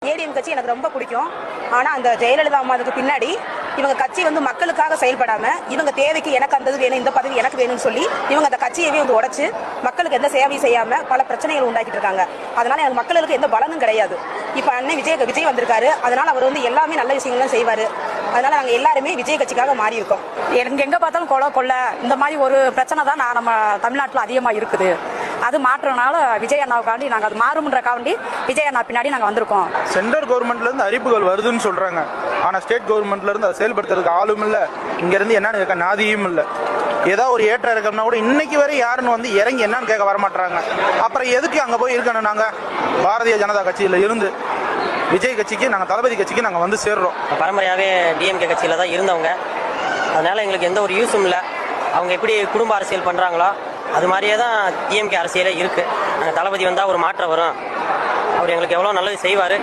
ATM கட்சி எனக்கு ரொம்ப பிடிக்கும். ஆனால் அந்த ஜெயலலிதா அம்மாவுக்கு பின்னாடி இவங்க கட்சி மக்களுக்காக செயல்படாம இவங்க தேவைக்கு எனக்கு அந்த வேணும், இந்த பதவி எனக்கு வேணும்னு சொல்லி இவங்க அந்த கட்சியவே உடைச்சு மக்களுக்கு எந்த சேவையும் செய்யாம பல பிரச்சனைகள் உண்டாக்கிட்டு இருக்காங்க. அதனால எனக்கு மக்களுக்கு எந்த பலனும் கிடையாது. இப்ப அண்ணன் விஜய் வந்திருக்காரு. அதனால அவர் எல்லாமே நல்ல விஷயங்கள்லாம் செய்வாரு. அதனால நாங்க எல்லாருமே விஜய் கட்சிக்காக மாறி இருக்கோம். எனக்கு எங்க பார்த்தாலும் கொலை இந்த மாதிரி ஒரு பிரச்சனை தான் நம்ம தமிழ்நாட்டில் அதிகமாக இருக்குது. அது மாற்றனால விஜய் அண்ணாவுக்காண்டி நாங்கள் அது மாறும்ன்றக்காண்டி விஜய் அண்ணா பின்னாடி நாங்கள் வந்திருக்கோம். சென்ட்ரல் கவர்மெண்ட்ல இருந்து அறிவிப்புகள் வருதுன்னு சொல்றாங்க. ஆனா ஸ்டேட் கவர்மெண்ட்ல இருந்து அதை செயல்படுத்துறதுக்கு ஆளும் இல்ல, இங்க இருந்து என்னன்னு கேட்க நாதியும் இல்ல. ஏதாவது ஒரு ஏற்ற இறக்கம்னா கூட இன்னைக்கு வரை யாருன்னு இறங்கி என்னன்னு கேட்க வரமாட்டாங்க. அப்புறம் எதுக்கு அங்க போய் இருக்கணும்? நாங்க பாரதிய ஜனதா கட்சியில இருந்து விஜய் கட்சிக்கு, நாங்க தளபதி கட்சிக்கு நாங்க சேர்றோம். பரம்பரையாகவே டிஎம்கே கட்சியில தான் இருந்தவங்க. அதனால எங்களுக்கு எந்த ஒரு யூஸும் இல்லை. அவங்க எப்படி குடும்ப அரசியல் பண்றாங்களோ அது மாதிரியே தான் டிஎம்கே அரசியலே இருக்கு. நாங்கள் தளபதி வந்தால் ஒரு மாற்றம் வரும், அவர் எங்களுக்கு எவ்வளோ நல்லது செய்வார்.